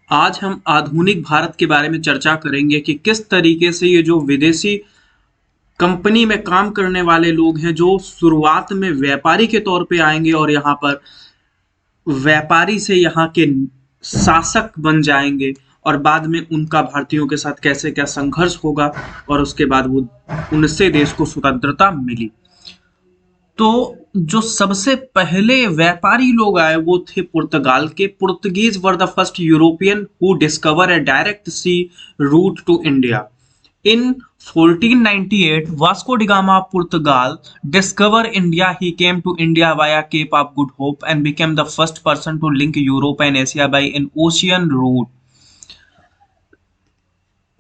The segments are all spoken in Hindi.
आज हम आधुनिक भारत के बारे में चर्चा करेंगे कि किस तरीके से ये जो विदेशी कंपनी में काम करने वाले लोग हैं जो शुरुआत में व्यापारी के तौर पे आएंगे और यहाँ पर व्यापारी से यहाँ के शासक बन जाएंगे और बाद में उनका भारतीयों के साथ कैसे क्या संघर्ष होगा और उसके बाद वो उनसे देश को स्वतंत्रता मिली। तो जो सबसे पहले व्यापारी लोग आए वो थे पुर्तगाल के। Portuguese were the first European who discover a direct sea route to India. In 1498, Vasco da Gama, Portugal, discovered India. He came to India via Cape of Good Hope and became the first person to link Europe and Asia by an ocean route.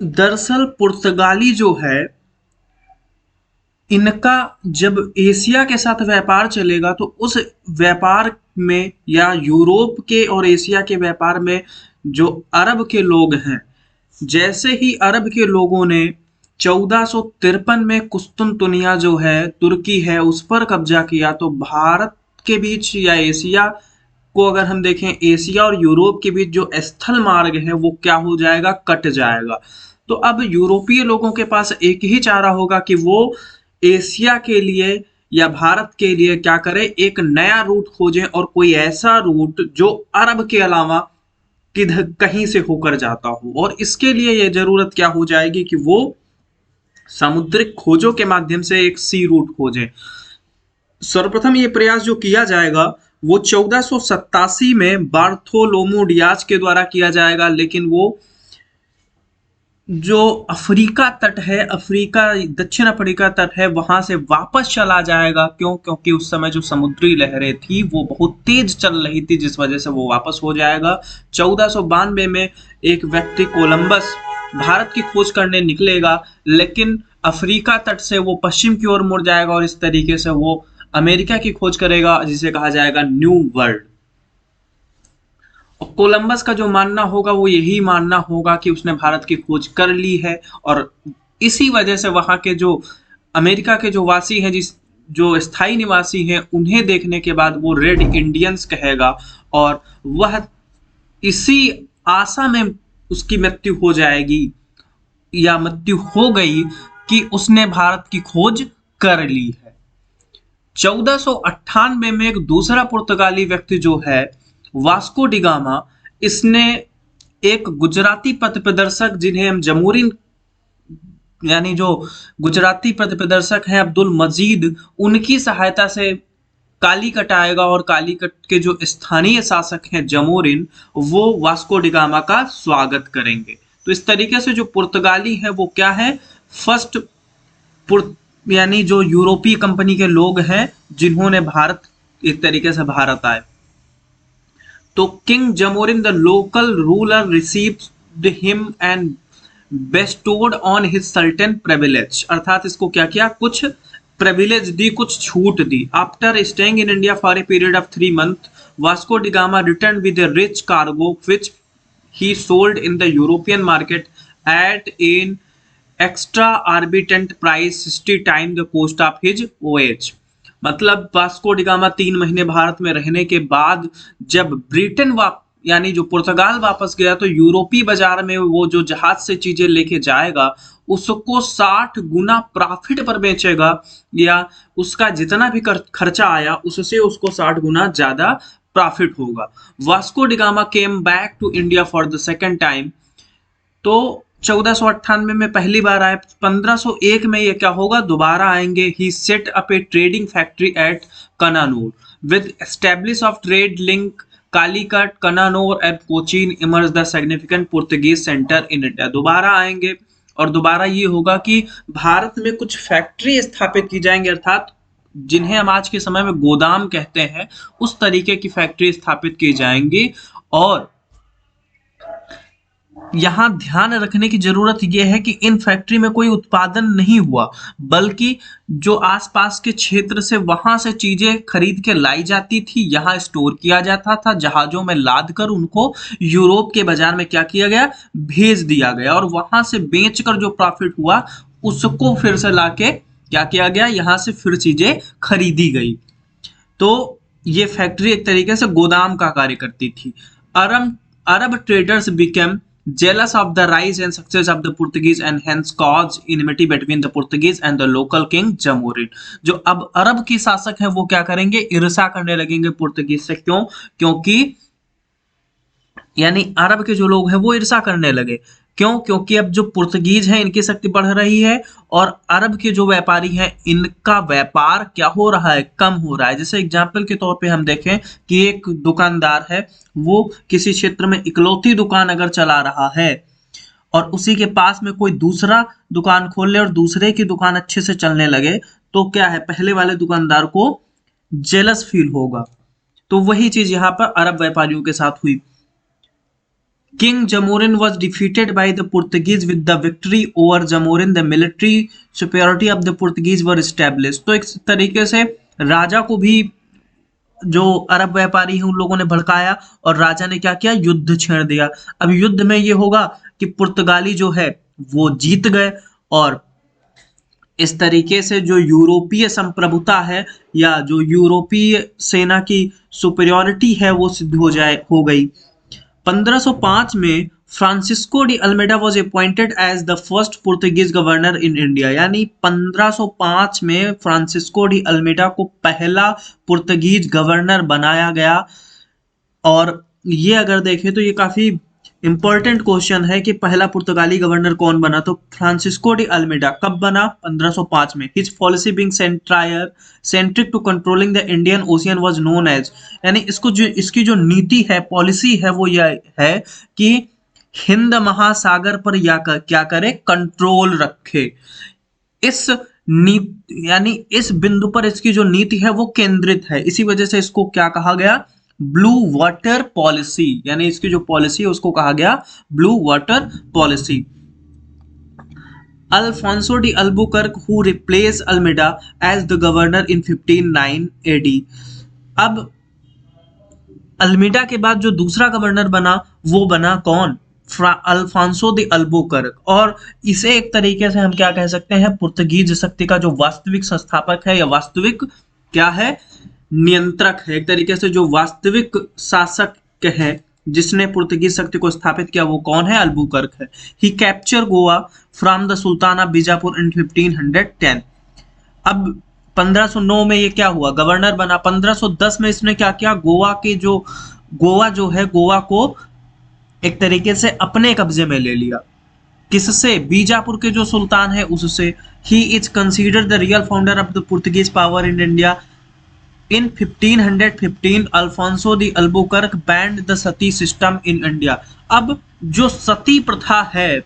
दरअसल पुर्तगाली जो है, इनका जब एशिया के साथ व्यापार चलेगा तो उस व्यापार में या यूरोप के और एशिया के व्यापार में जो अरब के लोग हैं, जैसे ही अरब के लोगों ने 1453 में कुस्तुनतुनिया जो है तुर्की है उस पर कब्जा किया तो भारत के बीच या एशिया को अगर हम देखें, एशिया और यूरोप के बीच जो स्थल मार्ग है वो क्या हो जाएगा, कट जाएगा। तो अब यूरोपीय लोगों के पास एक ही चारा होगा कि वो एशिया के लिए या भारत के लिए क्या करें, एक नया रूट खोजें और कोई ऐसा रूट जो अरब के अलावा किधर कहीं से होकर जाता हो। और इसके लिए ये जरूरत क्या हो जाएगी कि वो समुद्रिक खोजों के माध्यम से एक सी रूट खोजें। सर्वप्रथम ये प्रयास जो किया जाएगा वो 1487 में बार्थोलोमू डियाज के द्वारा किया जाएगा, लेकिन वो जो अफ्रीका तट है, अफ्रीका दक्षिण अफ्रीका तट है, वहां से वापस चला जाएगा। क्यों? क्योंकि उस समय जो समुद्री लहरें थी वो बहुत तेज चल रही थी, जिस वजह से वो वापस हो जाएगा। 1492 में एक व्यक्ति कोलंबस भारत की खोज करने निकलेगा, लेकिन अफ्रीका तट से वो पश्चिम की ओर मुड़ जाएगा और इस तरीके से वो अमेरिका की खोज करेगा, जिसे कहा जाएगा न्यू वर्ल्ड। और कोलंबस का जो मानना होगा वो यही मानना होगा कि उसने भारत की खोज कर ली है और इसी वजह से वहां के जो अमेरिका के जो वासी हैं, जिस जो स्थायी निवासी हैं, उन्हें देखने के बाद वो रेड इंडियंस कहेगा और वह इसी आशा में उसकी मृत्यु हो जाएगी या मृत्यु हो गई कि उसने भारत की खोज कर ली है। 1498 में एक दूसरा पुर्तगाली व्यक्ति जो है वास्को डी गामा, इसने एक गुजराती पथ प्रदर्शक जिन्हें हम जमोरिन यानी जो गुजराती पथ प्रदर्शक हैं अब्दुल मजीद, उनकी सहायता से कालीकट आएगा और कालीकट के जो स्थानीय शासक हैं जमोरिन, वो वास्को डी गामा का स्वागत करेंगे। तो इस तरीके से जो पुर्तगाली है वो क्या है, फर्स्ट यानी जो यूरोपीय कंपनी के लोग हैं जिन्होंने भारत एक तरीके से भारत आए। तो king Zamorin the local ruler received him and bestowed on his certain privilege, अर्थात इसको क्या किया, कुछ प्रिविलेज दी, कुछ छूट दी। After staying in India for a period of 3 months, Vasco D Gama return with a rich cargo which he sold in the European market at an exorbitant price 60 time the cost of his voyage. मतलब वास्को डी गामा 3 महीने भारत में रहने के बाद जब ब्रिटेन यानी जो पुर्तगाल वापस गया तो यूरोपीय बाजार में वो जो जहाज से चीजें लेके जाएगा उसको 60 गुना प्रॉफिट पर बेचेगा, या उसका जितना भी खर्चा आया उससे उसको 60 गुना ज्यादा प्रॉफिट होगा। Vasco D Gama came back to India for the second time. तो 1498 में पहली बार आए, 1501 में ये क्या होगा, दोबारा आएंगे। He set up a trading factory at Cannanore with establish of trade link Calicut, Cannanore and Cochin emerge the significant Portuguese centre in India. दोबारा आएंगे और दोबारा ये होगा कि भारत में कुछ फैक्ट्री स्थापित की जाएंगे, अर्थात जिन्हें हम आज के समय में गोदाम कहते हैं, उस तरीके की फैक्ट्री स्थापित की जाएंगी। और यहाँ ध्यान रखने की जरूरत यह है कि इन फैक्ट्री में कोई उत्पादन नहीं हुआ, बल्कि जो आसपास के क्षेत्र से वहां से चीजें खरीद के लाई जाती थी, यहाँ स्टोर किया जाता था, जहाजों में लाद कर उनको यूरोप के बाजार में क्या किया गया, भेज दिया गया और वहां से बेचकर जो प्रॉफिट हुआ उसको फिर से लाके क्या किया गया, यहाँ से फिर चीजें खरीदी गई। तो ये फैक्ट्री एक तरीके से गोदाम का कार्य करती थी। Arab traders became jealous of the rise and success of the Portuguese and hence caused enmity between the Portuguese and the local king Jamorin. जो अब अरब की शासक हैं वो क्या करेंगे, ईर्ष्या करने लगेंगे पुर्तगीज से। क्यों? क्योंकि यानी अरब के जो लोग हैं वो ईर्ष्या करने लगे। क्यों? क्योंकि अब जो पुर्तगीज हैं इनकी शक्ति बढ़ रही है और अरब के जो व्यापारी हैं इनका व्यापार क्या हो रहा है, कम हो रहा है। जैसे एग्जाम्पल के तौर पे हम देखें कि एक दुकानदार है, वो किसी क्षेत्र में इकलौती दुकान अगर चला रहा है और उसी के पास में कोई दूसरा दुकान खोल ले और दूसरे की दुकान अच्छे से चलने लगे, तो क्या है, पहले वाले दुकानदार को जेलस फील होगा। तो वही चीज यहाँ पर अरब व्यापारियों के साथ हुई। King Jamorin was defeated by the Portuguese. With the victory over Jamorin, the military superiority of the Portuguese were established. तो इस तरीके से राजा को भी जो अरब व्यापारी हैं उन लोगों ने भड़काया और राजा ने क्या किया, युद्ध छेड़ दिया। अब युद्ध में ये होगा कि पुर्तगाली जो है वो जीत गए और इस तरीके से जो यूरोपीय संप्रभुता है या जो यूरोपीय सेना की सुपीरियरिटी है वो सिद्ध हो गई। 1505 में Francisco de Almeida was appointed as the first Portuguese governor in India. यानी 1505 में फ्रांसिस्को डी अल्मेडा को पहला पुर्तगीज गवर्नर बनाया गया। और ये अगर देखें तो ये काफी इंपॉर्टेंट क्वेश्चन है कि पहला पुर्तगाली गवर्नर कौन बना, तो फ्रांसिस्को डी अल्मेडा कब बना, 1505 में। His policy being centric to controlling the Indian Ocean was known as, यानी इसकी जो नीति है, पॉलिसी है, वो यह है कि हिंद महासागर पर क्या करे, कंट्रोल रखे। इस यानी इस बिंदु पर इसकी जो नीति है वो केंद्रित है, इसी वजह से इसको क्या कहा गया, ब्लू वाटर पॉलिसी। यानी इसकी जो पॉलिसी है उसको कहा गया blue water policy. Alfonso de Albuquerque who replace Almeida as the governor in 1509 AD. अब अल्मेडा के बाद जो दूसरा गवर्नर बना वो बना कौन, अल्फांसो दी अल्बुकर्क। और इसे एक तरीके से हम क्या कह सकते हैं, पुर्तगीज शक्ति का जो वास्तविक संस्थापक है या वास्तविक क्या है, नियंत्रक है। एक तरीके से जो वास्तविक शासक है जिसने पुर्तगीज शक्ति को स्थापित किया वो कौन है, अल्बुकर्क है। He capture Goa from the sultan of Bijapur in 1510। अब 1509 में ये क्या हुआ, गवर्नर बना। 1510 में इसने क्या किया, गोवा जो है गोवा को एक तरीके से अपने कब्जे में ले लिया। किससे, बीजापुर के जो सुल्तान है उससे। He is considered the real founder of the Portuguese power in India. In 1515 Alfonso de Albuquerque banned the sati system in India. अब जो सती प्रथा है,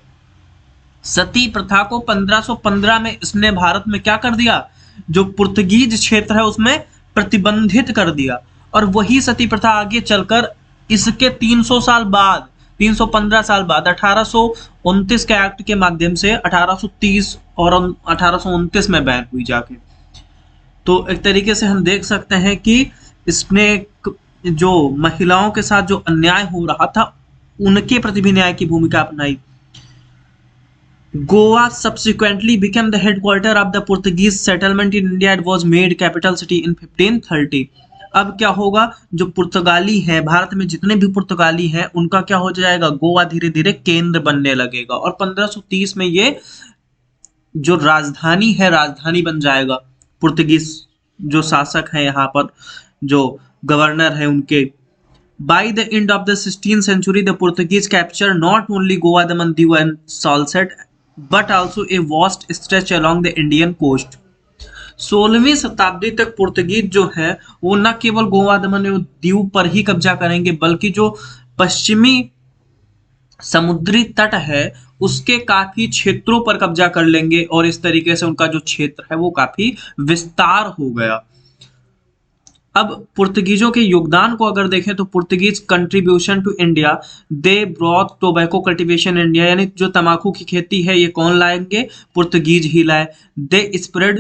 सती प्रथा को 1515 में इसने भारत में क्या कर दिया, जो पुर्तगीज क्षेत्र है उसमें प्रतिबंधित कर दिया। और वही सती प्रथा आगे चलकर इसके 300 साल बाद, 315 साल बाद 1829 के एक्ट के माध्यम से 1830 और 1829 में बैन हुई जाके। तो एक तरीके से हम देख सकते हैं कि इसने जो महिलाओं के साथ जो अन्याय हो रहा था उनके प्रति भी न्याय की भूमिका अपनाई। Goa subsequently became the headquarter of the Portuguese settlement in India and was made capital city in 1530। अब क्या होगा, जो पुर्तगाली हैं, भारत में जितने भी पुर्तगाली हैं उनका क्या हो जाएगा, गोवा धीरे धीरे केंद्र बनने लगेगा। और 1530 में ये जो राजधानी है, राजधानी बन जाएगा। पुर्तगीज जो शासक हैं यहाँ पर, जो गवर्नर है उनके। By the end of the 16th century the Portuguese capture not only Goa, Daman, Diu and Salsette but also a vast stretch along the Indian coast। 16वीं शताब्दी तक पुर्तगीज जो है वो न केवल गोवा, दमन और दीव पर ही कब्जा करेंगे बल्कि जो पश्चिमी समुद्री तट है उसके काफी क्षेत्रों पर कब्जा कर लेंगे और इस तरीके से उनका जो क्षेत्र है वो काफी विस्तार हो गया। अब पुर्तगीजों के योगदान को अगर देखें तो Portuguese contribution to India, they brought tobacco cultivation India. यानी जो तंबाकू की खेती है ये कौन लाएंगे, पुर्तगीज ही लाए। They spread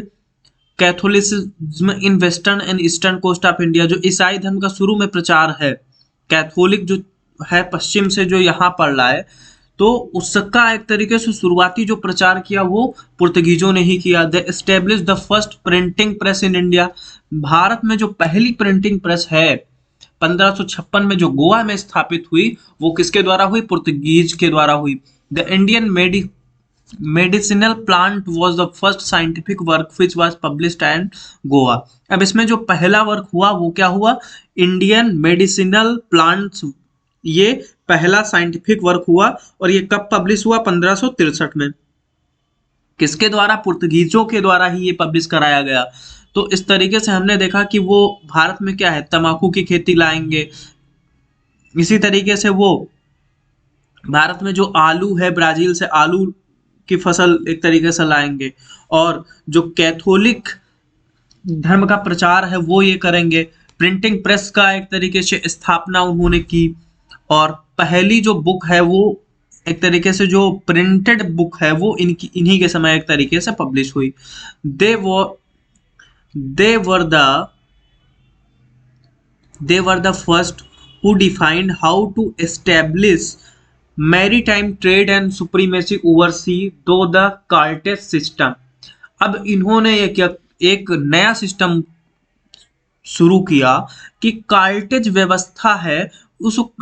Catholicism in western and eastern coast of India. जो ईसाई धर्म का शुरू में प्रचार है, कैथोलिक जो है पश्चिम से जो यहाँ पर लाए, तो उसका एक तरीके से शुरुआती जो प्रचार किया वो पुर्तगीजों ने ही किया। They establish the first printing press in India. Bharat में जो पहली प्रिंटिंग प्रेस है 1556 में जो गोवा में स्थापित हुई वो किसके द्वारा हुई? पुर्तगीज के द्वारा हुई। The Indian medicinal plant was the first scientific work which was published and Goa. अब इसमें जो पहला वर्क हुआ वो क्या हुआ? इंडियन मेडिसिनल प्लांट्स, ये पहला साइंटिफिक वर्क हुआ और ये कब पब्लिश हुआ? 1563 में। किसके द्वारा? पुर्तगीजों के द्वारा ही ये पब्लिश कराया गया। तो इस तरीके से हमने देखा कि वो भारत में क्या है, तंबाकू की खेती लाएंगे। इसी तरीके से वो भारत में जो आलू है, ब्राजील से आलू की फसल एक तरीके से लाएंगे, और जो कैथोलिक धर्म का प्रचार है वो ये करेंगे। प्रिंटिंग प्रेस का एक तरीके से स्थापना उन्होंने की, और पहली जो बुक है वो एक तरीके से जो प्रिंटेड बुक है वो इन्हीं के समय एक तरीके से पब्लिश हुई। दे वो they were the first who defined how to establish maritime trade and supremacy oversea through the Cartesian system। अब इन्होंने एक नया सिस्टम शुरू किया कि कार्टेज व्यवस्था है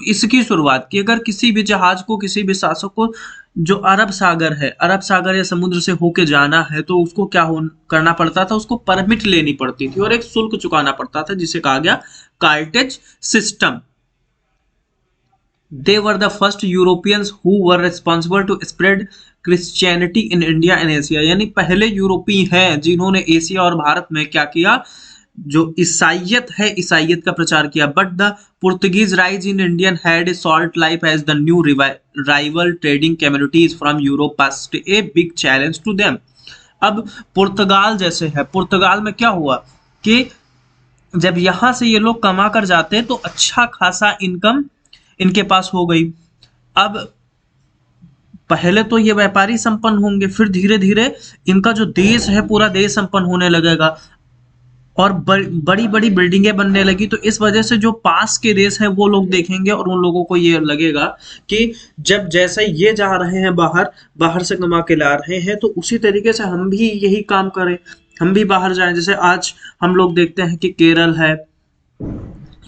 इसकी शुरुआत की। अगर किसी भी जहाज को, किसी भी शासक को जो अरब सागर या समुद्र से होके जाना है तो उसको क्या करना पड़ता था? उसको परमिट लेनी पड़ती थी और एक शुल्क चुकाना पड़ता था जिसे कहा गया cartaz system. They were the first Europeans who were responsible to spread Christianity in India and Asia। यानी पहले यूरोपीय हैं जिन्होंने एशिया और भारत में क्या किया? जो ईसाइयत है, ईसाइयत का प्रचार किया। But the Portuguese rise in Indian had a short life as the new rival trading communities from Europe posed a big challenge to them. अब पुर्तगाल जैसे है, पुर्तगाल में क्या हुआ कि जब यहां से ये लोग कमा कर जाते तो अच्छा खासा इनकम इनके पास हो गई। अब पहले तो ये व्यापारी संपन्न होंगे, फिर धीरे धीरे इनका जो देश है पूरा देश संपन्न होने लगेगा और बड़ी बड़ी बिल्डिंगें बनने लगी। तो इस वजह से जो पास के देश हैं वो लोग देखेंगे और उन लोगों को ये लगेगा कि जब जैसे ये जा रहे हैं बाहर से कमा के ला रहे हैं तो उसी तरीके से हम भी यही काम करें, हम भी बाहर जाएं। जैसे आज हम लोग देखते हैं कि केरल है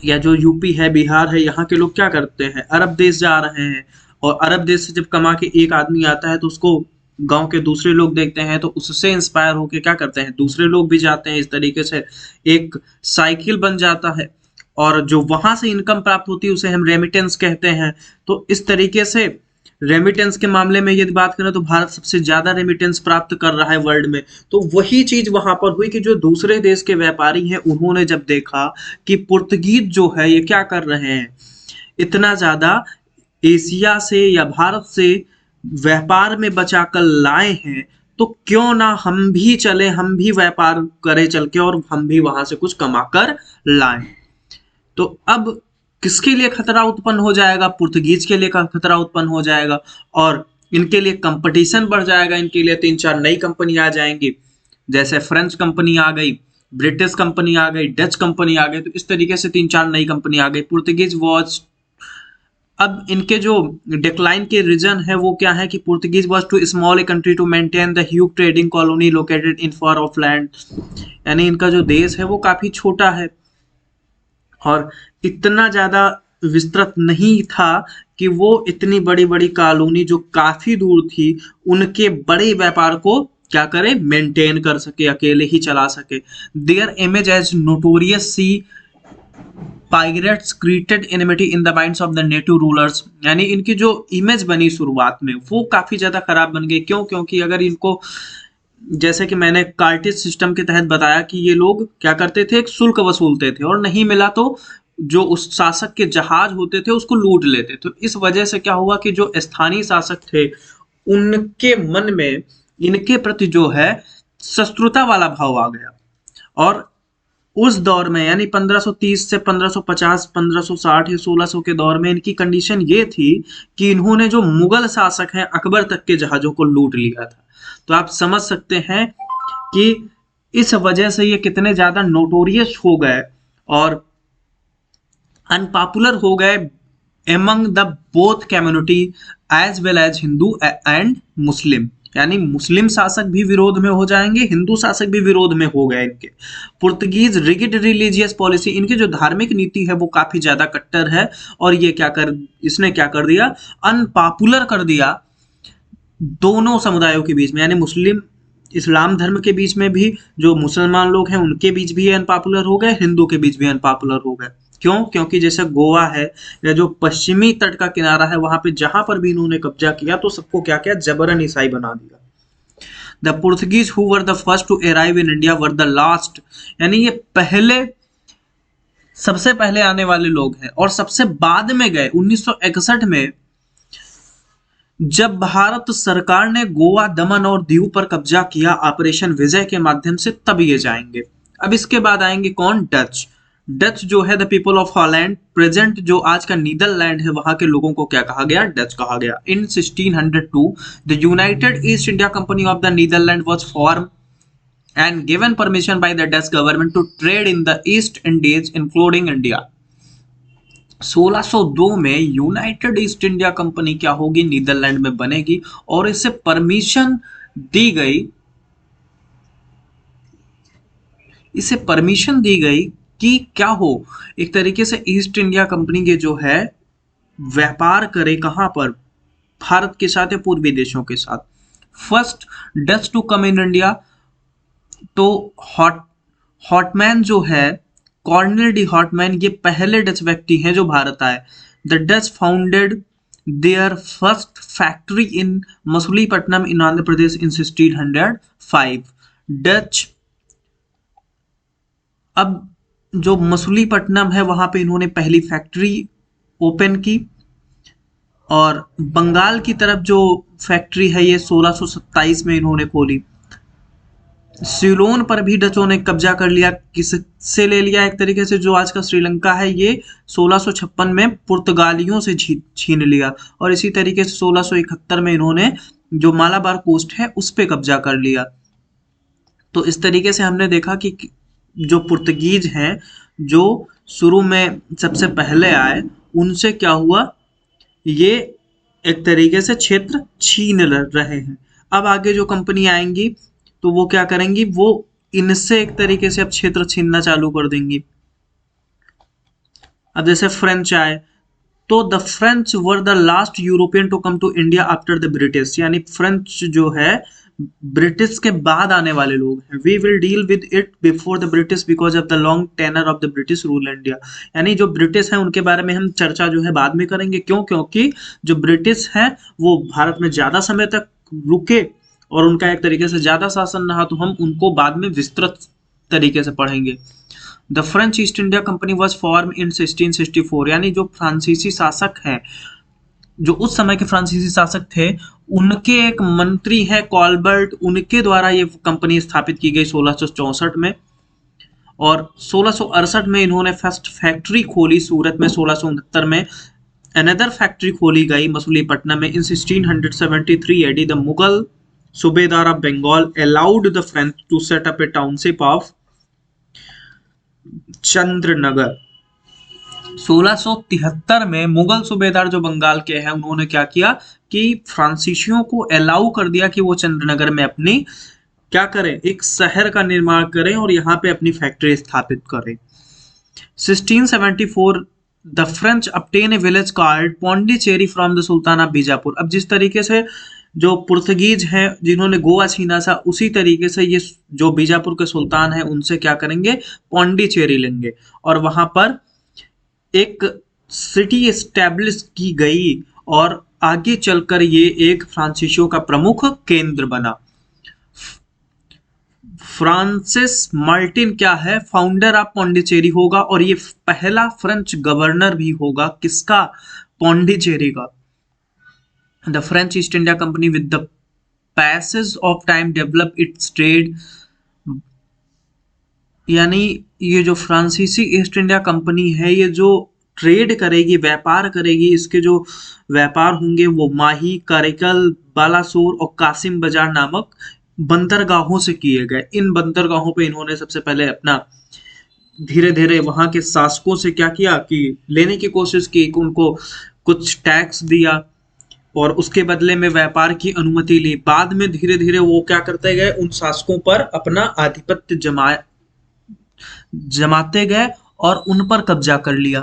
या जो यूपी है, बिहार है, यहाँ के लोग क्या करते हैं? अरब देश जा रहे हैं, और अरब देश से जब कमा के एक आदमी आता है तो उसको गांव के दूसरे लोग देखते हैं तो उससे इंस्पायर होके क्या करते हैं? दूसरे लोग भी जाते हैं। इस तरीके से एक साइकिल बन जाता है और जो वहां से इनकम प्राप्त होती है उसे हम रेमिटेंस कहते हैं। तो इस तरीके से रेमिटेंस के मामले में यदि बात करें तो भारत सबसे ज्यादा रेमिटेंस प्राप्त कर रहा है वर्ल्ड में। तो वही चीज वहां पर हुई कि जो दूसरे देश के व्यापारी हैं उन्होंने जब देखा कि पुर्तगीज जो है ये क्या कर रहे हैं, इतना ज्यादा एशिया से या भारत से व्यापार में बचाकर लाए हैं, तो क्यों ना हम भी चले, हम भी व्यापार करें चल के और हम भी वहां से कुछ कमा कर लाएं। तो अब किसके लिए खतरा उत्पन्न हो जाएगा? पुर्तगीज के लिए खतरा उत्पन्न हो जाएगा और इनके लिए कंपटीशन बढ़ जाएगा। इनके लिए 3-4 नई कंपनी आ जाएंगी, जैसे फ्रेंच कंपनी आ गई, ब्रिटिश कंपनी आ गई, डच कंपनी आ गई। तो इस तरीके से 3-4 नई कंपनी आ गई। पुर्तगीज वॉज, अब इनके जो डिक्लाइन के रीजन है वो क्या है कि Portuguese was too small a country to maintain the huge trading colony located in far off land. यानी इनका जो देश है वो काफी छोटा है और इतना ज्यादा विस्तृत नहीं था कि वो इतनी बड़ी बड़ी कॉलोनी जो काफी दूर थी उनके बड़े व्यापार को क्या करे? मेंटेन कर सके, अकेले ही चला सके। Their image as notorious sea pirates created enmity in the minds of the native rulers. यानी इनकी जो इमेज बनी शुरुआत में वो काफी ज्यादा खराब बन गई। क्यों? क्योंकि अगर इनको, जैसे कि मैंने कार्टेज सिस्टम के तहत बताया कि ये लोग क्या करते थे? एक शुल्क वसूलते थे और नहीं मिला तो जो उस शासक के जहाज होते थे उसको लूट लेते। तो इस वजह से क्या हुआ कि जो स्थानीय शासक थे उनके मन में इनके प्रति जो है शत्रुता वाला भाव आ गया। और उस दौर में यानी 1530 से 1550, 1560 या 1600 के दौर में इनकी कंडीशन ये थी कि इन्होंने जो मुगल शासक हैं अकबर तक के जहाजों को लूट लिया था। तो आप समझ सकते हैं कि इस वजह से ये कितने ज्यादा नोटोरियस हो गए और अनपॉपुलर हो गए among the both community as well as Hindu and Muslim. यानी मुस्लिम शासक भी विरोध में हो जाएंगे, हिंदू शासक भी विरोध में हो गए इनके। पुर्तगीज रिगिड रिलीजियस पॉलिसी, इनकी जो धार्मिक नीति है वो काफी ज्यादा कट्टर है, और ये इसने क्या कर दिया, अनपॉपुलर कर दिया दोनों समुदायों के बीच में, यानी मुस्लिम इस्लाम धर्म के बीच में भी, जो मुसलमान लोग हैं उनके बीच भी अनपॉपुलर हो गए, हिंदू के बीच भी अनपॉपुलर हो गए। क्यों? क्योंकि जैसे गोवा है या जो पश्चिमी तट का किनारा है, वहां पे जहां पर भी इन्होंने कब्जा किया तो सबको क्या किया, जबरन ईसाई बना दिया। The Portuguese who were the first to arrive in India were the last, यानी ये सबसे पहले आने वाले लोग हैं और सबसे बाद में गए। 1961 में जब भारत सरकार ने गोवा, दमन और दीव पर कब्जा किया ऑपरेशन विजय के माध्यम से, तब ये जाएंगे। अब इसके बाद आएंगे कौन, डच। डच जो है the people of Holland, present जो आज का नीदरलैंड है, वहां के लोगों को क्या कहा गया, डच कहा गया। In 1602 the United East India Company of the Netherland was form and given permission by the Dutch government to trade in the East Indies including India। 1602 में यूनाइटेड ईस्ट इंडिया कंपनी क्या होगी, नीदरलैंड में बनेगी, और इसे परमिशन दी गई, कि क्या हो, एक तरीके से ईस्ट इंडिया कंपनी के जो है व्यापार करे, कहां पर, भारत के साथ या पूर्वी देशों के साथ। First Dutch to come in India, तो हॉटमैन जो है, कॉर्नेल डी हॉटमैन, ये पहले डच व्यक्ति हैं जो भारत आए। The Dutch founded their first factory in Masulipatnam in Andhra Pradesh in 1605। Dutch, अब जो मसूलीपट्टनम है वहां पे इन्होंने पहली फैक्ट्री ओपन की, और बंगाल की तरफ जो फैक्ट्री है ये 1627 में इन्होंने खोली। सिलोन पर भी डचों ने कब्जा कर लिया, किससे ले लिया, एक तरीके से जो आज का श्रीलंका है ये 1656 में पुर्तगालियों से छीन लिया, और इसी तरीके से 1671 में इन्होंने जो मालाबार कोस्ट है उस पे कब्जा कर लिया। तो इस तरीके से हमने देखा कि जो पुर्तगीज हैं, जो शुरू में सबसे पहले आए, उनसे क्या हुआ, ये एक तरीके से क्षेत्र छीन रहे हैं। अब आगे जो कंपनी आएंगी तो वो क्या करेंगी, वो इनसे एक तरीके से अब क्षेत्र छीनना चालू कर देंगी। अब जैसे फ्रेंच आए, तो the French were the last European to come to India after the British, यानी फ्रेंच जो है ब्रिटिश के बाद आने वाले लोग हैं। We will deal with it before the British because of the long tenure of the British rule India, यानी जो ब्रिटिश है उनके बारे में हम चर्चा जो है बाद में करेंगे। क्यों? क्योंकि जो ब्रिटिश है वो भारत में ज्यादा समय तक रुके और उनका एक तरीके से ज्यादा शासन रहा, तो हम उनको बाद में विस्तृत तरीके से पढ़ेंगे। The French east India company was form in 1664, यानी जो फ्रांसीसी शासक हैं, जो उस समय के फ्रांसीसी शासक थे, उनके एक मंत्री हैं कॉलबर्ट, उनके द्वारा ये कंपनी स्थापित की गई 1664 में, और 1668 में इन्होंने फर्स्ट फैक्ट्री खोली सूरत में। 1669 में अनदर फैक्ट्री खोली गई मसूलीपट्टनम में। इन 1673 एडी द मुगल सूबेदार of Bengal allowed the French to set up a township of Chandernagore. 1673 में मुगल सूबेदार जो बंगाल के हैं, उन्होंने क्या किया कि फ्रांसीसियों को अलाउ कर दिया कि वो चंद्रनगर में अपनी क्या करें, एक शहर का निर्माण करें और यहाँ पे अपनी फैक्ट्री स्थापित करें। 1674 the French obtain a village called Pondicherry from the sultan of Bijapur. अब जिस तरीके से जो पुर्तगीज हैं जिन्होंने गोवा छीना था, उसी तरीके से ये जो बीजापुर के सुल्तान हैं उनसे क्या करेंगे, पौंडीचेरी लेंगे, और वहां पर एक सिटी एस्टेब्लिश की गई, और आगे चलकर ये एक फ्रांसीसियों का प्रमुख केंद्र बना। फ्रांसिस मार्टिन क्या है, फाउंडर ऑफ पौंडीचेरी होगा, और ये पहला फ्रेंच गवर्नर भी होगा, किसका, पौंडीचेरी का। The French East India Company with the passage of time developed its trade, यानी ये जो फ्रांसीसी ईस्ट इंडिया कंपनी है, ये जो ट्रेड करेगी, व्यापार करेगी, इसके जो व्यापार होंगे वो माही, कारिकल, बालासोर और कासिम बाजार नामक बंदरगाहों से किए गए। इन बंदरगाहों पे इन्होंने सबसे पहले अपना धीरे धीरे वहां के शासकों से क्या किया कि लेने की कोशिश की, उनको कुछ टैक्स दिया, और उसके बदले में व्यापार की अनुमति ली। बाद में धीरे धीरे वो क्या करते गए, उन शासकों पर अपना आधिपत्य जमाते गए और उन पर कब्जा कर लिया।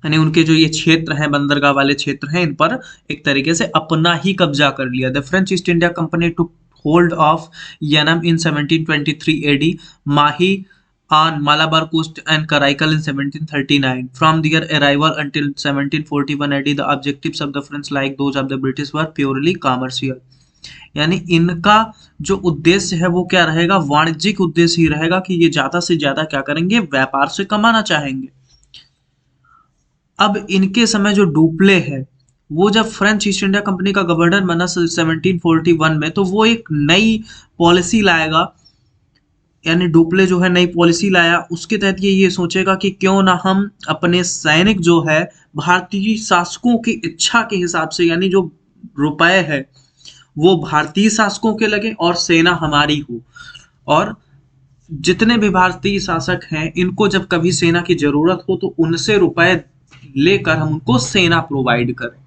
यानी उनके जो ये क्षेत्र हैं, बंदरगाह वाले क्षेत्र हैं, इन पर एक तरीके से अपना ही कब्जा कर लिया। The French east India company took hold of Yanam in 1723 AD, Mahi on Malabar coast and Karaikal in 1739. From their arrival until 1741 AD, the objectives of the French, like those of the British, were purely commercial. यानी इनका जो उद्देश्य है वो क्या रहेगा, वाणिज्यिक उद्देश्य ही रहेगा कि ये ज्यादा से ज्यादा क्या करेंगे, व्यापार से कमाना चाहेंगे। अब इनके समय जो डुप्ले है, वो जब फ्रेंच ईस्ट इंडिया कंपनी का गवर्नर बना 1741 में, तो वो एक नई पॉलिसी लाएगा। यानी डुप्ले जो है नई पॉलिसी लाया, उसके तहत ये सोचेगा कि क्यों ना हम अपने सैनिक जो है भारतीय शासकों की इच्छा के हिसाब से, यानी जो रुपए है वो भारतीय शासकों के लगे और सेना हमारी हो, और जितने भी भारतीय शासक हैं इनको जब कभी सेना की जरूरत हो तो उनसे रुपए लेकर हम उनको सेना प्रोवाइड करें।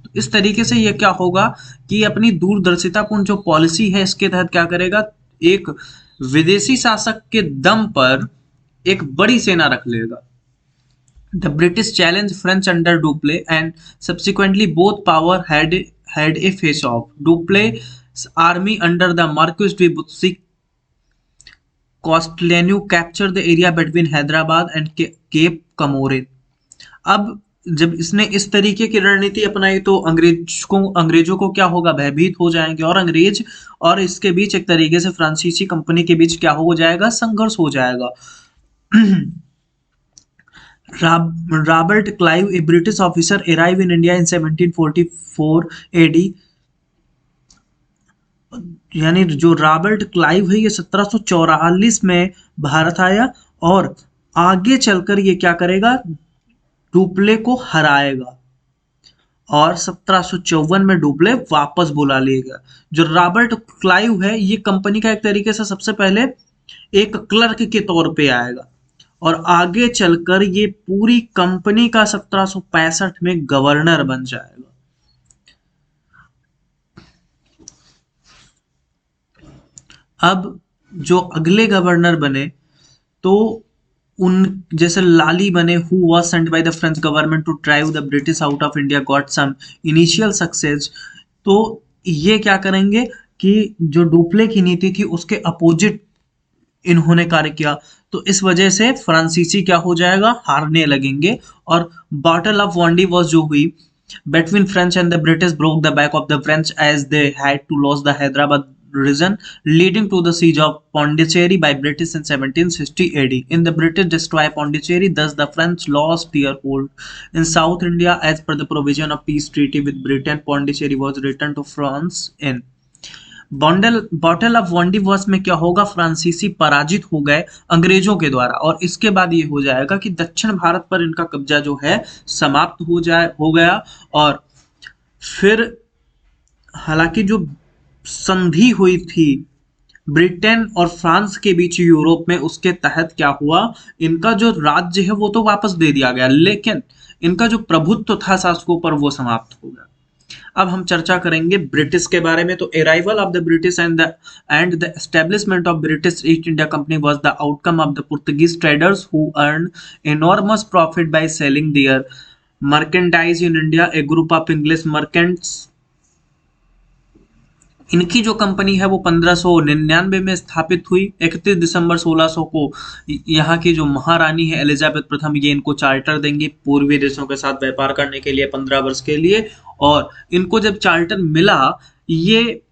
तो इस तरीके से ये क्या होगा कि अपनी दूरदर्शितापूर्ण जो पॉलिसी है इसके तहत क्या करेगा, एक विदेशी शासक के दम पर एक बड़ी सेना रख लेगा। The British challenge French under Dupleix and subsequently both power had a face off. Duple's army under the Marquis de Bussy Castellano captured the area between Hyderabad and Cape Comorin. अब जब इसने इस तरीके की रणनीति अपनाई तो अंग्रेजों को क्या होगा, भयभीत हो जाएंगे, और अंग्रेज और इसके बीच एक तरीके से फ्रांसीसी कंपनी के बीच क्या हो जाएगा, संघर्ष हो जाएगा। Robert Clive, A British officer, arrive in India in 1744 AD। यानी जो रॉबर्ट क्लाइव है ये 1744 में भारत आया और आगे चलकर ये क्या करेगा, डुप्ले को हराएगा, और 1754 में डुप्ले वापस बुला लिएगा। जो रॉबर्ट क्लाइव है ये कंपनी का एक तरीके से सबसे पहले एक क्लर्क के तौर पे आएगा और आगे चलकर ये पूरी कंपनी का 1765 में गवर्नर बन जाएगा। अब जो अगले गवर्नर बने तो उन जैसे लाली बने, who was sent by the French government to drive the British out of India, got some initial success। तो ये क्या करेंगे कि जो डुप्ले की नीति थी उसके अपोजिट इन्होंने कार्य किया, तो इस वजह से फ्रांसीसी क्या हो जाएगा, हारने लगेंगे। और बैटल ऑफ वांडी वॉज जो हुई between French and the British broke the back of the French as they had to lose the Hyderabad region, leading to the siege of Pondicherry by British in 1760 AD. In the British destroy Pondicherry, thus the French lost their hold in South India. As per the provision of peace treaty with Britain, Pondicherry was returned to France in battle of Wandiwash में क्या होगा, फ्रांसीसी पराजित हो गए अंग्रेजों के द्वारा, और इसके बाद ये हो जाएगा कि दक्षिण भारत पर इनका कब्जा जो है समाप्त हो गया। और फिर हालांकि जो संधि हुई थी ब्रिटेन और फ्रांस के बीच यूरोप में, उसके तहत क्या हुआ, इनका जो राज्य है वो तो वापस दे दिया गया, लेकिन इनका जो प्रभुत्व था शासकों पर वो समाप्त हो गया। अब हम चर्चा करेंगे ब्रिटिश के बारे में। तो arrival of the British and the establishment of British East India company was the outcome of the Portuguese traders who earn enormous profit by selling their merchandise in India. A group of English merchants, इनकी जो कंपनी है वो 1599 में स्थापित हुई। 31 दिसंबर 1600 को यहाँ की जो महारानी है एलिजाबेथ प्रथम, ये इनको चार्टर देंगी पूर्वी देशों के साथ व्यापार करने के लिए 15 वर्ष के लिए। और इनको जब चार्टर मिला, ये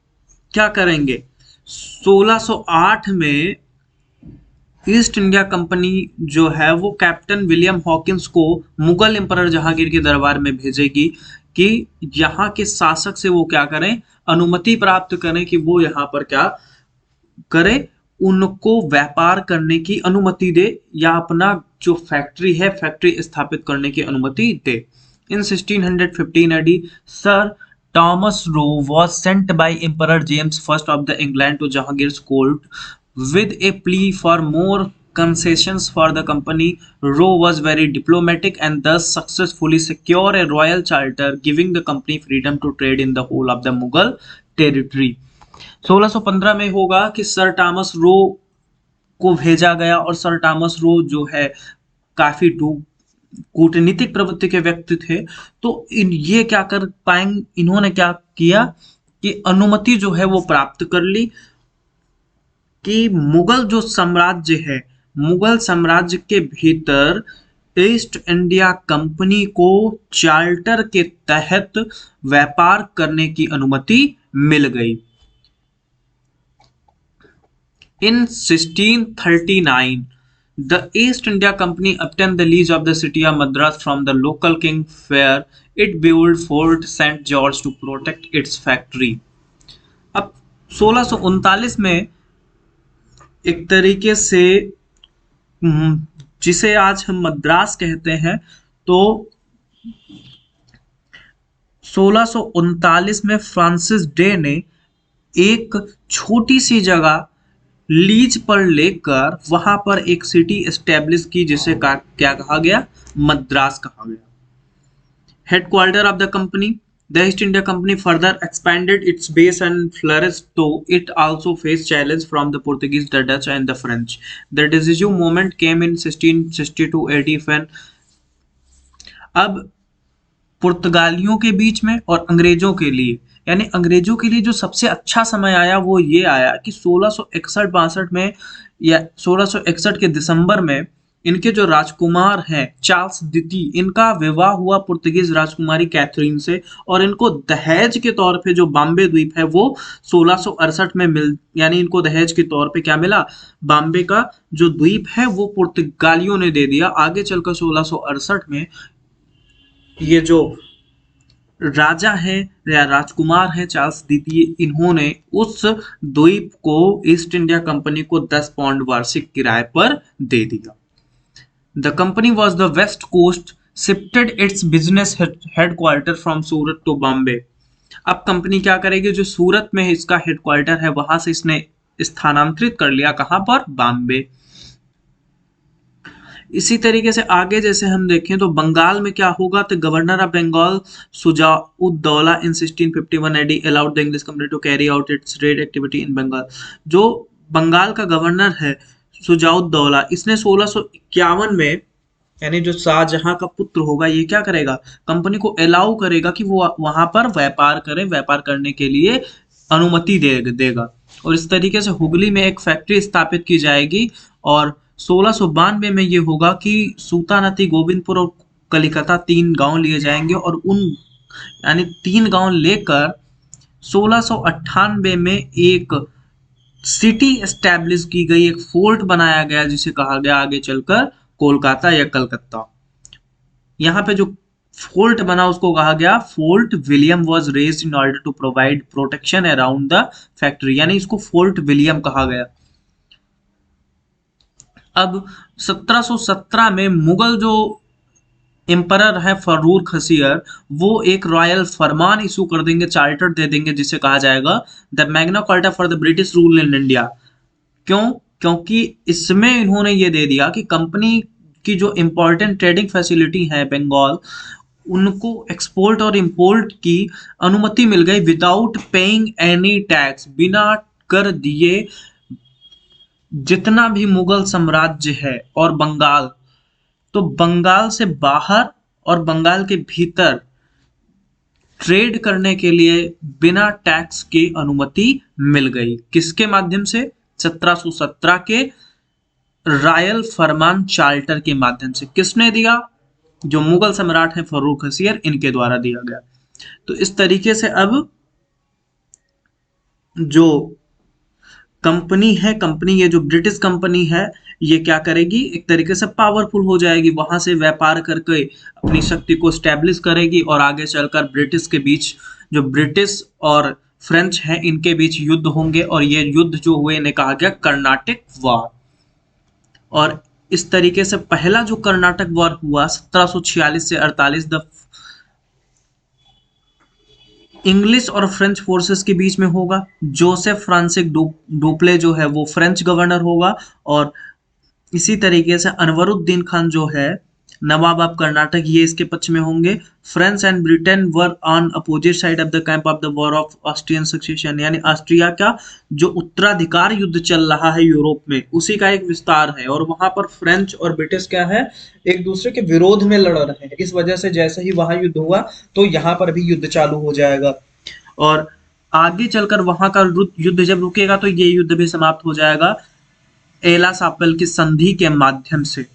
क्या करेंगे, 1608 में ईस्ट इंडिया कंपनी जो है वो कैप्टन विलियम हॉकिंस को मुगल एम्परर जहांगीर के दरबार में भेजेगी कि यहाँ के शासक से वो क्या करें, अनुमति प्राप्त करें कि वो यहाँ पर क्या करे, उनको व्यापार करने की अनुमति दे या अपना जो फैक्ट्री है फैक्ट्री स्थापित करने की अनुमति दे। In 1615 AD, Sir Thomas Roe was sent by Emperor James I of the England to Jahangir's court with a plea for more concessions for the company, Roe was very diplomatic and thus successfully secure a royal charter giving the company freedom to trade in the whole of the Mughal territory. 1615 में होगा कि सर थॉमस रो को भेजा गया और सर थॉमस रो जो है काफी कूटनीतिक प्रवृत्ति के व्यक्ति थे, तो ये क्या कर पाएंगे, इन्होंने क्या किया कि अनुमति जो है वो प्राप्त कर ली कि मुगल जो साम्राज्य है, मुगल साम्राज्य के भीतर ईस्ट इंडिया कंपनी को चार्टर के तहत व्यापार करने की अनुमति मिल गई। In 1639, the East India Company obtained the lease of the city of Madras from the local king where it built Fort St. George to protect its factory. अब 1639 में एक तरीके से जिसे आज हम मद्रास कहते हैं, तो 1639 में फ्रांसिस डे ने एक छोटी सी जगह लीज पर लेकर वहां पर एक सिटी एस्टेब्लिश की जिसे क्या कहा गया, मद्रास कहा गया। Headquarter of the company, the East India company further expanded its base and flourished, तो it also face challenge from the Portuguese, the Dutch and the French. The decisive moment came in 1660-80 when, अब पुर्तगालियों के बीच में और अंग्रेजों के लिए, यानी अंग्रेजों के लिए जो सबसे अच्छा समय आया वो ये आया कि 1661-62 में या 1661 के दिसंबर में इनके जो राजकुमार हैं चार्ल्स द्वितीय, इनका विवाह हुआ पुर्तगीज राजकुमारी कैथरीन से, और इनको दहेज के तौर पे जो बॉम्बे द्वीप है वो 1668 में यानी इनको दहेज के तौर पे क्या मिला, बॉम्बे का जो द्वीप है वो पुर्तगालियों ने दे दिया। आगे चलकर 1668 में ये जो राजा है या राजकुमार है चार्ल्स द्वितीय, इन्होंने उस द्वीप को ईस्ट इंडिया कंपनी को 10 पाउंड वार्षिक किराए पर दे दिया। The company was the west coast shifted its business headquarter from Surat to Bombay. अब कंपनी क्या करेगी, जो सूरत में इसका हेडक्वार्टर है वहां से इसने स्थानांतरित कर लिया, कहां पर, बॉम्बे। इसी तरीके से आगे जैसे हम देखें तो बंगाल में क्या होगा, तो governor of Bengal Shujauddaula in 1651 AD allowed the English company to carry out its trade activity in Bengal. जो बंगाल का गवर्नर है सुजाउद्दौला, इसने 1651 में, यानी जो शाहजहां का पुत्र होगा, ये क्या करेगा, कंपनी को अलाउ करेगा कि वो वहां पर व्यापार करे, व्यापार करने के लिए अनुमति देगा। और इस तरीके से हुगली में एक फैक्ट्री स्थापित की जाएगी, और 1692 में ये होगा कि सूतानती, गोविंदपुर और कलिकता 3 गांव लिए जाएंगे, और उन यानी 3 गांव लेकर 1698 में एक सिटी एस्टैब्लिश की गई, एक फोर्ट बनाया गया जिसे कहा गया आगे चलकर कोलकाता या कलकत्ता। यहाँ पे जो फोर्ट बना उसको कहा गया Fort William was raised in order to provide protection around the factory, यानी इसको फोर्ट विलियम कहा गया। अब 1717 में मुगल जो एम्परर है फर्रुख खसियर, वो एक रॉयल फरमान इशू कर देंगे, चार्टर दे देंगे जिसे कहा जाएगा the Magna carta for the British rule in India. क्यों? क्योंकि इसमें इन्होंने ये दे दिया कि कंपनी की जो इंपॉर्टेंट ट्रेडिंग फैसिलिटी है बंगाल, उनको एक्सपोर्ट और इंपोर्ट की अनुमति मिल गई विदाउट पेइंग एनी टैक्स, बिना कर दिए। जितना भी मुगल साम्राज्य है और बंगाल, तो बंगाल से बाहर और बंगाल के भीतर ट्रेड करने के लिए बिना टैक्स की अनुमति मिल गई। किसके माध्यम से? 1717 के रॉयल फरमान चार्टर के माध्यम से। किसने दिया? जो मुगल सम्राट है फर्रुख खसियर, इनके द्वारा दिया गया। तो इस तरीके से अब जो कंपनी है, कंपनी ये जो ब्रिटिश कंपनी है, ये क्या करेगी, एक तरीके से पावरफुल हो जाएगी, वहां से व्यापार करके अपनी शक्ति को स्टैब्लिश करेगी, और आगे चलकर ब्रिटिश के बीच, जो ब्रिटिश और फ्रेंच है, इनके बीच युद्ध होंगे, और ये युद्ध जो हुए इन्हें कहा गया कर्नाटिक वॉर। और इस तरीके से पहला जो कर्नाटक वॉर हुआ 1746 से 48 द इंग्लिश और फ्रेंच फोर्सेस के बीच में होगा। जोसेफ फ्रांसिस डुप्ले जो है वो फ्रेंच गवर्नर होगा, और इसी तरीके से अनवरुद्दीन खान जो है नवाब ऑफ कर्नाटक, ये इसके पक्ष में होंगे। France and Britain were on opposite side of the camp of the war of Austrian succession, यानी ऑस्ट्रिया का जो उत्तराधिकार युद्ध चल रहा है यूरोप में, उसी का एक विस्तार है। और वहां पर फ्रेंच और ब्रिटिश क्या है, एक दूसरे के विरोध में लड़ रहे हैं। इस वजह से जैसे ही वहां युद्ध हुआ तो यहाँ पर भी युद्ध चालू हो जाएगा। और आगे चलकर वहां का युद्ध जब रुकेगा तो ये युद्ध भी समाप्त हो जाएगा एला सापल की संधि के माध्यम से।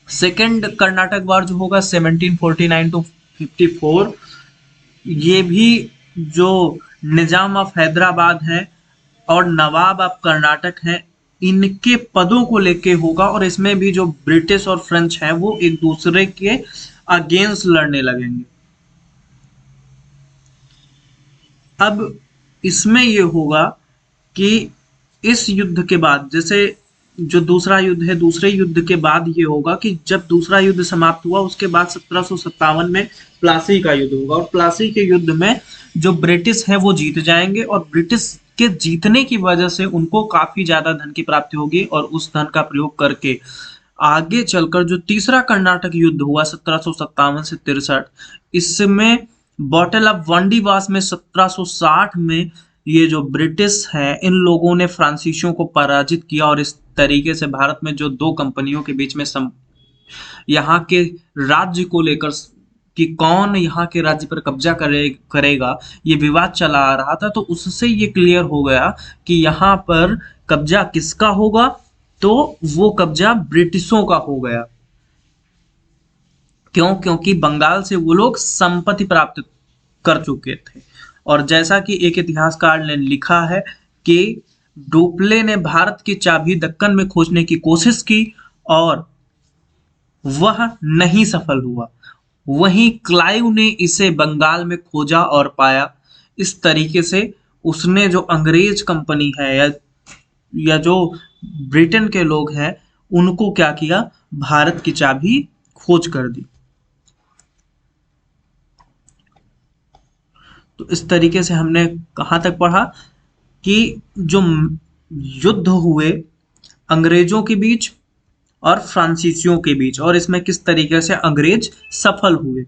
सेकेंड कर्नाटक वार जो होगा 1749 टू 54, ये भी जो निजाम ऑफ हैदराबाद है और नवाब ऑफ कर्नाटक है, इनके पदों को लेके होगा। और इसमें भी जो ब्रिटिश और फ्रेंच हैं वो एक दूसरे के अगेंस्ट लड़ने लगेंगे। अब इसमें ये होगा कि इस युद्ध के बाद, जैसे जो दूसरा युद्ध है, दूसरे युद्ध के बाद ये होगा कि जब दूसरा युद्ध समाप्त हुआ उसके बाद 1757 में प्लासी का युद्ध होगा। और प्लासी के युद्ध में जो ब्रिटिश है वो जीत जाएंगे, और ब्रिटिश के जीतने की वजह से उनको काफी ज्यादा धन की प्राप्ति होगी, और उस धन का प्रयोग करके आगे चलकर जो तीसरा कर्नाटक युद्ध हुआ 1757 से 63, इसमें बॉटल ऑफ वांडीवास में 1760 में ये जो ब्रिटिश है इन लोगों ने फ्रांसीसियों को पराजित किया। और इस तरीके से भारत में जो दो कंपनियों के बीच में यहाँ के राज्य को लेकर कि कौन यहाँ के राज्य पर कब्जा करेगा ये विवाद चला आ रहा था, तो उससे ये क्लियर हो गया कि यहाँ पर कब्जा किसका होगा, तो वो कब्जा ब्रिटिशों का हो गया। क्यों? क्योंकि बंगाल से वो लोग संपत्ति प्राप्त कर चुके थे। और जैसा कि एक इतिहासकार ने लिखा है कि डोपले ने भारत की चाबी दक्कन में खोजने की कोशिश की और वह नहीं सफल हुआ, वहीं क्लाइव ने इसे बंगाल में खोजा और पाया। इस तरीके से उसने जो अंग्रेज कंपनी है या जो ब्रिटेन के लोग हैं उनको क्या किया, भारत की चाबी खोज कर दी। तो इस तरीके से हमने कहाँ तक पढ़ा कि जो युद्ध हुए अंग्रेजों के बीच और फ्रांसीसियों के बीच, और इसमें किस तरीके से अंग्रेज सफल हुए।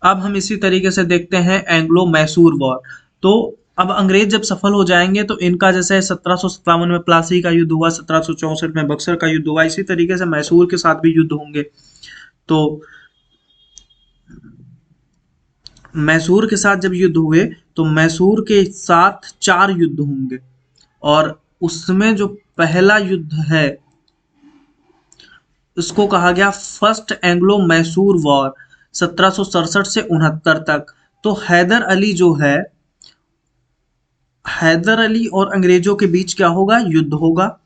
अब हम इसी तरीके से देखते हैं एंग्लो मैसूर वॉर। तो अब अंग्रेज जब सफल हो जाएंगे तो इनका जैसे 1757 में प्लासी का युद्ध हुआ, 1764 में बक्सर का युद्ध हुआ, इसी तरीके से मैसूर के साथ भी युद्ध होंगे। तो मैसूर के साथ जब युद्ध हुए तो मैसूर के साथ 4 युद्ध होंगे, और उसमें जो पहला युद्ध है इसको कहा गया फर्स्ट एंग्लो मैसूर वॉर 1767 से 69 तक। तो हैदर अली जो है, हैदर अली और अंग्रेजों के बीच क्या होगा, युद्ध होगा।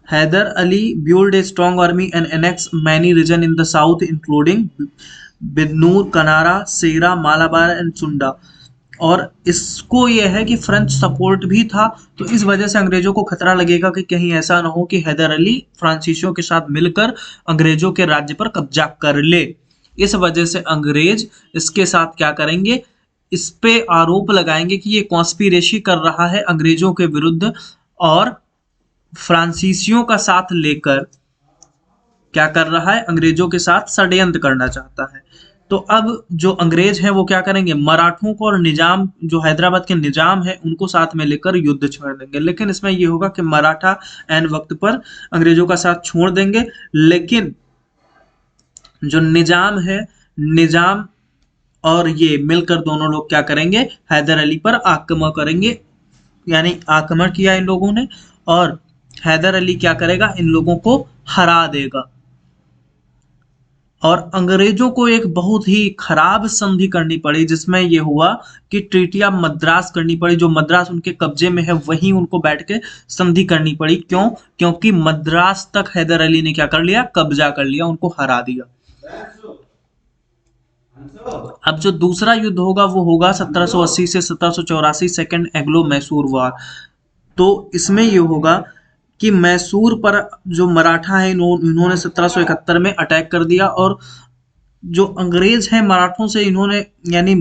Hyder Ali built a strong army and annexed many regions in the south including Bidnur, Kanara, Sira, Malabar and Chunda. और इसको यह है कि फ्रेंच सपोर्ट भी था, तो इस वजह से अंग्रेजों को खतरा लगेगा कि कहीं ऐसा ना हो कि हैदर अली फ्रांसीसियों के साथ मिलकर अंग्रेजों के राज्य पर कब्जा कर ले। इस वजह से अंग्रेज इसके साथ क्या करेंगे, इस पे आरोप लगाएंगे कि ये कॉन्स्पिरेसी कर रहा है अंग्रेजों के विरुद्ध और फ्रांसीसियों का साथ लेकर क्या कर रहा है, अंग्रेजों के साथ षड्यंत्र करना चाहता है। तो अब जो अंग्रेज हैं वो क्या करेंगे, मराठों को और निजाम जो हैदराबाद के निजाम है उनको साथ में लेकर युद्ध छेड़ देंगे। लेकिन इसमें ये होगा कि मराठा एन वक्त पर अंग्रेजों का साथ छोड़ देंगे, लेकिन जो निजाम है, निजाम और ये मिलकर दोनों लोग क्या करेंगे, हैदर अली पर आक्रमण करेंगे। यानी आक्रमण किया इन लोगों ने और हैदर अली क्या करेगा, इन लोगों को हरा देगा। और अंग्रेजों को एक बहुत ही खराब संधि करनी पड़ी, जिसमें यह हुआ कि ट्रीटी ऑफ मद्रास करनी पड़ी। जो मद्रास उनके कब्जे में है वहीं उनको बैठ के संधि करनी पड़ी। क्यों? क्योंकि मद्रास तक हैदर अली ने क्या कर लिया, कब्जा कर लिया, उनको हरा दिया। अब जो दूसरा युद्ध होगा वो होगा 1780 से 1784 सेकेंड एंग्लो मैसूर वॉर। तो इसमें ये होगा कि मैसूर पर जो मराठा है इन्होंने 1771 में अटैक कर दिया, और जो अंग्रेज हैं मराठों से इन्होंने यानी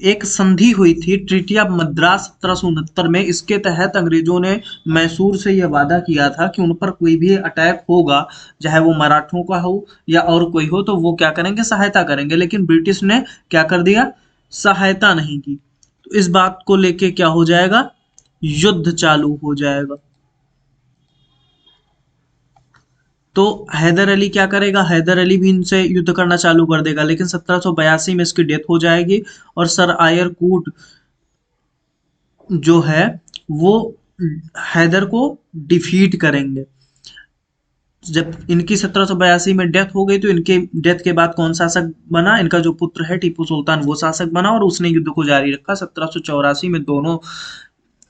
एक संधि हुई थी ट्रीटी ऑफ मद्रास 1769 में। इसके तहत अंग्रेजों ने मैसूर से यह वादा किया था कि उन पर कोई भी अटैक होगा, चाहे वो मराठों का हो या और कोई हो, तो वो क्या करेंगे, सहायता करेंगे। लेकिन ब्रिटिश ने क्या कर दिया, सहायता नहीं की। तो इस बात को लेके क्या हो जाएगा, युद्ध चालू हो जाएगा। तो हैदर अली क्या करेगा, हैदर अली भी इनसे युद्ध करना चालू कर देगा, लेकिन 1782 में इसकी डेथ हो जाएगी और सर आयर कूट जो है वो हैदर को डिफीट करेंगे। जब इनकी 1782 में डेथ हो गई तो इनके डेथ के बाद कौन शासक बना, इनका जो पुत्र है टीपू सुल्तान, वो शासक बना और उसने युद्ध को जारी रखा। 1784 में दोनों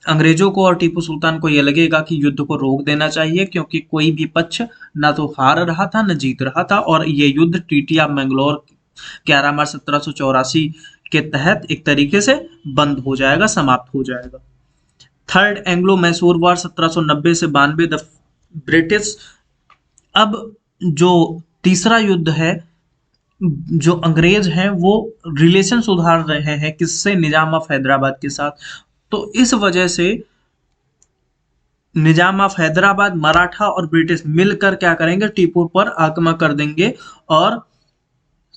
अंग्रेजों को और टीपू सुल्तान को यह लगेगा कि युद्ध को रोक देना चाहिए, क्योंकि कोई भी पक्ष ना तो हार रहा था न जीत रहा था, और ये युद्ध ट्रीटी ऑफ मैंगलोर 11 मार्च 1784 के तहत एक तरीके से बंद हो जाएगा, समाप्त हो जाएगा। थर्ड एंग्लो मैसूर वॉर 1790 से 92, द ब्रिटिश। अब जो तीसरा युद्ध है, जो अंग्रेज हैं वो रिलेशन सुधार रहे हैं किससे, निजाम ऑफ हैदराबाद के साथ। तो इस वजह से निजाम ऑफ हैदराबाद, मराठा और ब्रिटिश मिलकर क्या करेंगे, टीपू पर आक्रमण कर देंगे और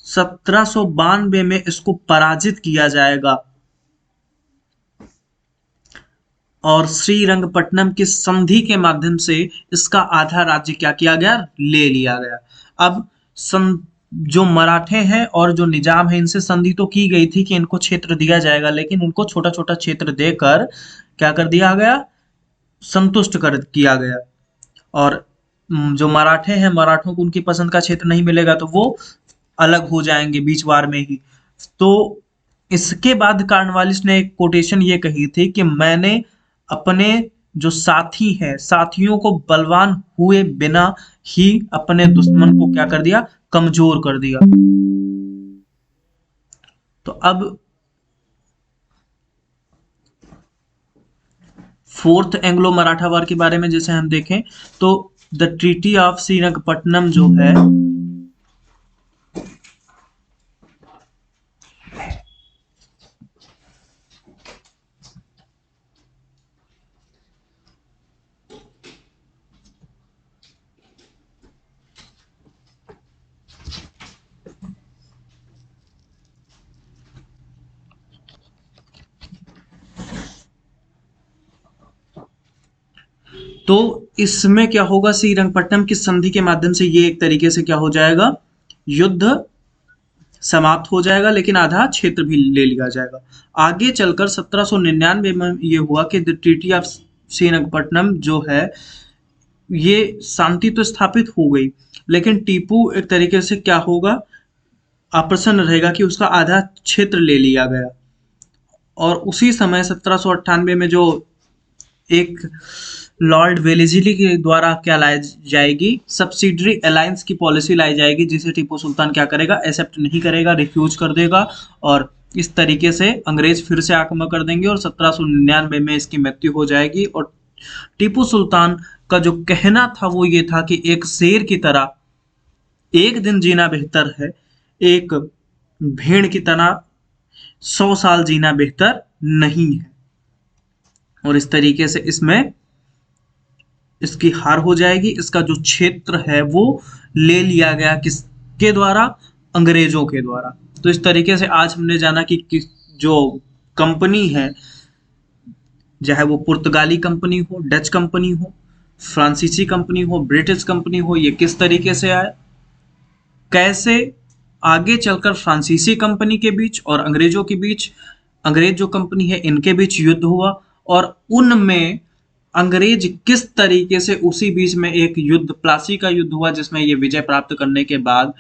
1792 में इसको पराजित किया जाएगा और श्रीरंगपट्टनम की संधि के माध्यम से इसका आधा राज्य क्या किया गया, ले लिया गया। अब जो मराठे हैं और जो निजाम है, इनसे संधि तो की गई थी कि इनको क्षेत्र दिया जाएगा, लेकिन उनको छोटा छोटा क्षेत्र देकर क्या कर दिया गया, संतुष्ट कर किया गया। और जो मराठे हैं, मराठों को उनकी पसंद का क्षेत्र नहीं मिलेगा तो वो अलग हो जाएंगे बीच वार में ही। तो इसके बाद कार्नवालिस ने एक कोटेशन ये कही थी कि मैंने अपने जो साथी हैं, साथियों को बलवान हुए बिना ही अपने दुश्मन को क्या कर दिया, कमजोर कर दिया। तो अब फोर्थ एंग्लो मराठा वार के बारे में जैसे हम देखें तो द ट्रीटी ऑफ श्रीरंगपट्टनम जो है, तो इसमें क्या होगा, श्रीरंगपट्टनम की संधि के माध्यम से ये एक तरीके से क्या हो जाएगा, युद्ध समाप्त हो जाएगा, लेकिन आधा क्षेत्र भी ले लिया जाएगा। आगे चलकर 1799 में ये हुआ कि द ट्रीटी ऑफ श्रीरंगपट्टनम जो है, ये शांति तो स्थापित हो गई, लेकिन टीपू एक तरीके से क्या होगा, अप्रसन्न रहेगा कि उसका आधा क्षेत्र ले लिया गया। और उसी समय 1798 में जो एक लॉर्ड वेलेस्ली के द्वारा क्या लाई जाएगी, सब्सिडरी अलायंस की पॉलिसी लाई जाएगी, जिसे टीपू सुल्तान क्या करेगा, एक्सेप्ट नहीं करेगा, रिफ्यूज कर देगा। और इस तरीके से अंग्रेज फिर से आक्रमण कर देंगे और 1799 में इसकी मृत्यु हो जाएगी। और टीपू सुल्तान का जो कहना था वो ये था कि एक शेर की तरह एक दिन जीना बेहतर है, एक भेड़ की तरह 100 साल जीना बेहतर नहीं है। और इस तरीके से इसमें इसकी हार हो जाएगी। इसका जो क्षेत्र है वो ले लिया गया, किसके द्वारा, अंग्रेजों के द्वारा। तो इस तरीके से आज हमने जाना कि जो कंपनी है, चाहे वो पुर्तगाली कंपनी हो, डच कंपनी हो, फ्रांसीसी कंपनी हो, ब्रिटिश कंपनी हो, ये किस तरीके से आए, कैसे आगे चलकर फ्रांसीसी कंपनी के बीच और अंग्रेजों के बीच, अंग्रेज जो कंपनी है इनके बीच युद्ध हुआ, और उनमें अंग्रेज किस तरीके से उसी बीच में एक युद्ध, प्लासी का युद्ध हुआ, जिसमें ये विजय प्राप्त करने के बाद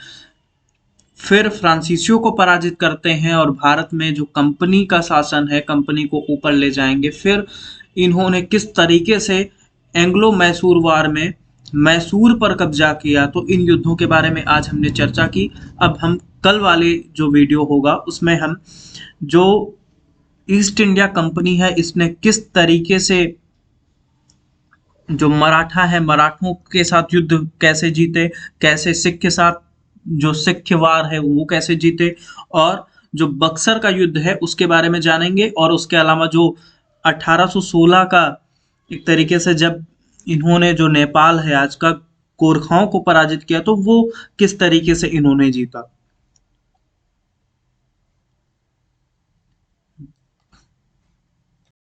फिर फ्रांसीसियों को पराजित करते हैं और भारत में जो कंपनी का शासन है, कंपनी को ऊपर ले जाएंगे। फिर इन्होंने किस तरीके से एंग्लो मैसूर वार में मैसूर पर कब्जा किया, तो इन युद्धों के बारे में आज हमने चर्चा की। अब हम कल वाले जो वीडियो होगा उसमें हम जो ईस्ट इंडिया कंपनी है, इसने किस तरीके से जो मराठा है, मराठों के साथ युद्ध कैसे जीते, कैसे सिख के साथ जो सिख वार है वो कैसे जीते, और जो बक्सर का युद्ध है उसके बारे में जानेंगे, और उसके अलावा जो 1816 का एक तरीके से जब इन्होंने जो नेपाल है आज का गोरखाओं को पराजित किया, तो वो किस तरीके से इन्होंने जीता।